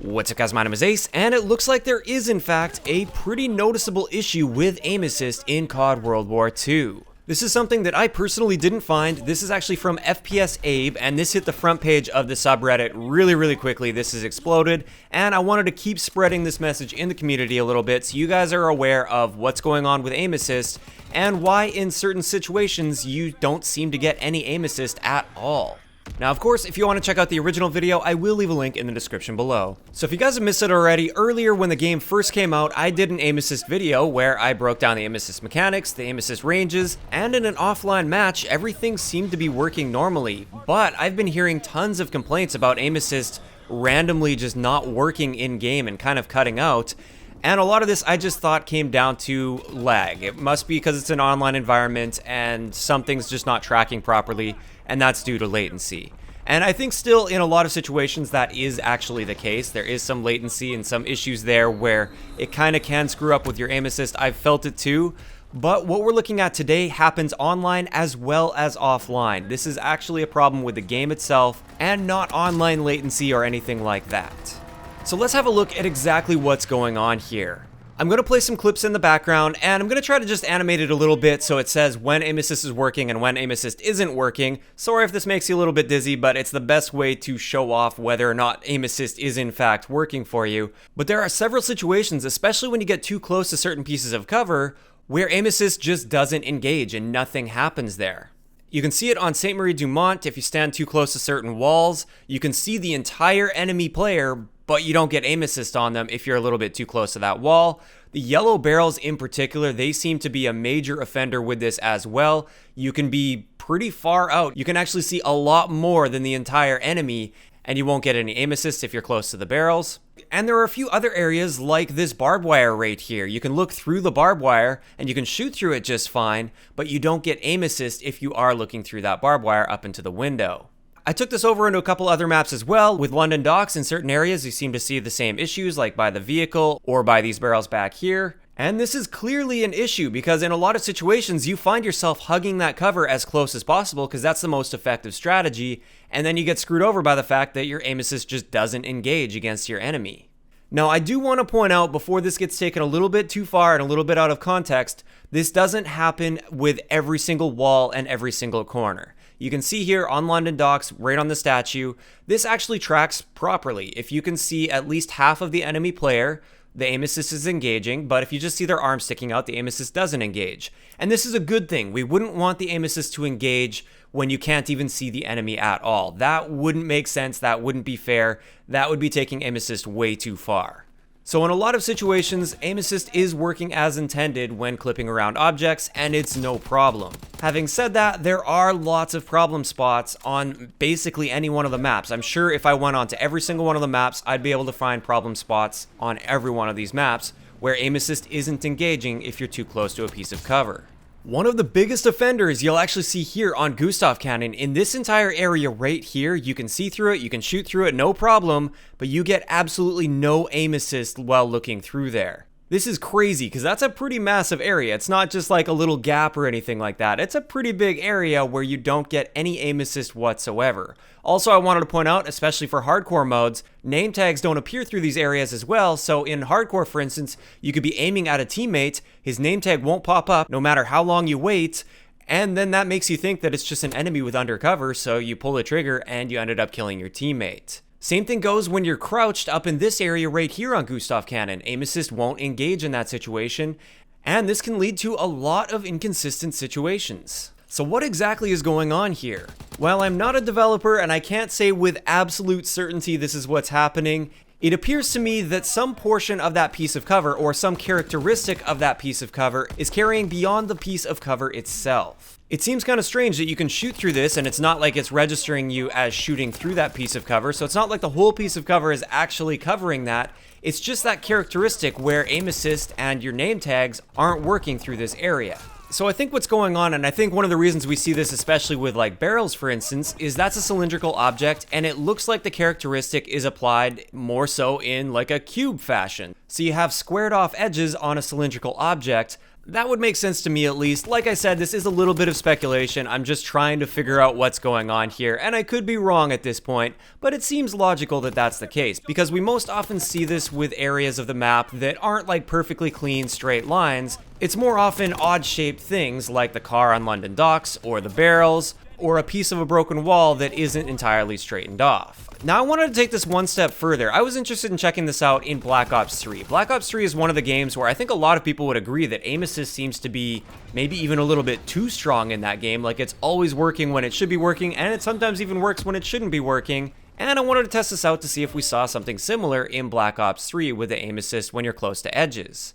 What's up guys, my name is Ace, and it looks like there is in fact a pretty noticeable issue with aim assist in CoD World War II. This is something that I personally didn't find. This is actually from FPS Abe, and this hit the front page of the subreddit really quickly. This has exploded, and I wanted to keep spreading this message in the community a little bit so you guys are aware of what's going on with aim assist and why in certain situations you don't seem to get any aim assist at all. Now, of course, if you want to check out the original video, I will leave a link in the description below. So if you guys have missed it already, earlier when the game first came out, I did an aim assist video where I broke down the aim assist mechanics, the aim assist ranges, and in an offline match, everything seemed to be working normally. But I've been hearing tons of complaints about aim assist randomly just not working in-game and kind of cutting out. And a lot of this I just thought came down to lag. It must be because it's an online environment and something's just not tracking properly, and that's due to latency. And I think still in a lot of situations that is actually the case. There is some latency and some issues there where it kind of can screw up with your aim assist. I've felt it too. But what we're looking at today happens online as well as offline. This is actually a problem with the game itself and not online latency or anything like that. So let's have a look at exactly what's going on here. I'm going to play some clips in the background, and I'm going to try to just animate it a little bit so it says when aim assist is working and when aim assist isn't working. Sorry if this makes you a little bit dizzy, but it's the best way to show off whether or not aim assist is in fact working for you. But there are several situations, especially when you get too close to certain pieces of cover, where aim assist just doesn't engage and nothing happens there. You can see it on Marie du Mont. If you stand too close to certain walls, you can see the entire enemy player, but you don't get aim assist on them if you're a little bit too close to that wall. The yellow barrels in particular, they seem to be a major offender with this as well. You can be pretty far out. You can actually see a lot more than the entire enemy, and you won't get any aim assist if you're close to the barrels. And there are a few other areas like this barbed wire right here. You can look through the barbed wire and you can shoot through it just fine, but you don't get aim assist if you are looking through that barbed wire up into the window. I took this over into a couple other maps as well. With London docks, in certain areas you seem to see the same issues, like by the vehicle or by these barrels back here. And this is clearly an issue because in a lot of situations you find yourself hugging that cover as close as possible because that's the most effective strategy, and then you get screwed over by the fact that your aim assist just doesn't engage against your enemy. Now, I do want to point out before this gets taken a little bit too far and a little bit out of context, this doesn't happen with every single wall and every single corner. You can see here on London docks, right on the statue, this actually tracks properly. If you can see at least half of the enemy player, the aim assist is engaging, but if you just see their arm sticking out, the aim assist doesn't engage. And this is a good thing. We wouldn't want the aim assist to engage when you can't even see the enemy at all. That wouldn't make sense. That wouldn't be fair. That would be taking aim assist way too far. So in a lot of situations, aim assist is working as intended when clipping around objects, and it's no problem. Having said that, there are lots of problem spots on basically any one of the maps. I'm sure if I went onto every single one of the maps, I'd be able to find problem spots on every one of these maps where aim assist isn't engaging if you're too close to a piece of cover. One of the biggest offenders you'll actually see here on Gustav cannon, in this entire area right here, you can see through it, you can shoot through it, no problem, but you get absolutely no aim assist while looking through there. This is crazy because that's a pretty massive area. It's not just like a little gap or anything like that. It's a pretty big area where you don't get any aim assist whatsoever. Also, I wanted to point out, especially for hardcore modes, name tags don't appear through these areas as well. So in hardcore, for instance, you could be aiming at a teammate, his name tag won't pop up no matter how long you wait, and then that makes you think that it's just an enemy with undercover, so you pull the trigger and you ended up killing your teammate. Same thing goes when you're crouched up in this area right here on Gustav cannon. Aim assist won't engage in that situation, and this can lead to a lot of inconsistent situations. So what exactly is going on here? Well, I'm not a developer and I can't say with absolute certainty this is what's happening. It appears to me that some portion of that piece of cover or some characteristic of that piece of cover is carrying beyond the piece of cover itself. It seems kind of strange that you can shoot through this and it's not like it's registering you as shooting through that piece of cover, so it's not like the whole piece of cover is actually covering that. It's just that characteristic where aim assist and your name tags aren't working through this area. So I think what's going on, and I think one of the reasons we see this especially with like barrels for instance, is that's a cylindrical object and it looks like the characteristic is applied more so in like a cube fashion. So you have squared off edges on a cylindrical object. That would make sense to me at least. Like I said, this is a little bit of speculation. I'm just trying to figure out what's going on here, and I could be wrong at this point, but it seems logical that that's the case, because we most often see this with areas of the map that aren't like perfectly clean straight lines. It's more often odd-shaped things like the car on London docks, or the barrels, or a piece of a broken wall that isn't entirely straightened off. Now I wanted to take this one step further. I was interested in checking this out in Black Ops 3. Black Ops 3 is one of the games where I think a lot of people would agree that aim assist seems to be maybe even a little bit too strong in that game. Like, it's always working when it should be working, and it sometimes even works when it shouldn't be working. And I wanted to test this out to see if we saw something similar in Black Ops 3 with the aim assist when you're close to edges.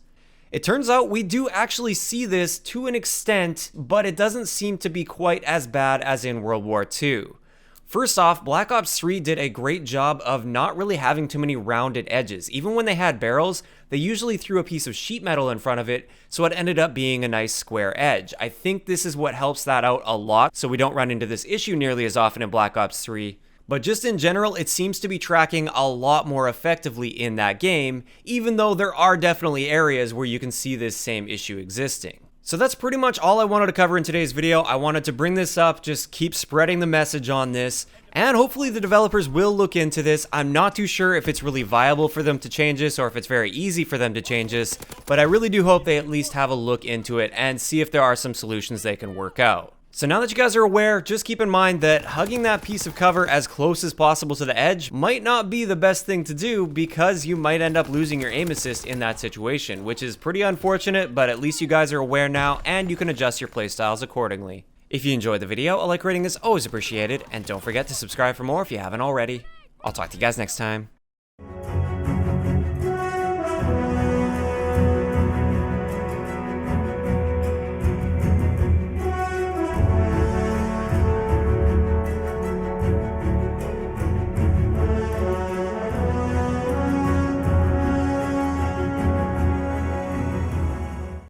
It turns out we do actually see this to an extent, but it doesn't seem to be quite as bad as in World War II. First off, Black Ops 3 did a great job of not really having too many rounded edges. Even when they had barrels, they usually threw a piece of sheet metal in front of it, so it ended up being a nice square edge. I think this is what helps that out a lot, so we don't run into this issue nearly as often in Black Ops 3. But just in general, it seems to be tracking a lot more effectively in that game, even though there are definitely areas where you can see this same issue existing. So that's pretty much all I wanted to cover in today's video. I wanted to bring this up, just keep spreading the message on this, and hopefully the developers will look into this. I'm not too sure if it's really viable for them to change this or if it's very easy for them to change this, but I really do hope they at least have a look into it and see if there are some solutions they can work out. So now that you guys are aware, just keep in mind that hugging that piece of cover as close as possible to the edge might not be the best thing to do, because you might end up losing your aim assist in that situation, which is pretty unfortunate, but at least you guys are aware now and you can adjust your playstyles accordingly. If you enjoyed the video, a like rating is always appreciated, and don't forget to subscribe for more if you haven't already. I'll talk to you guys next time.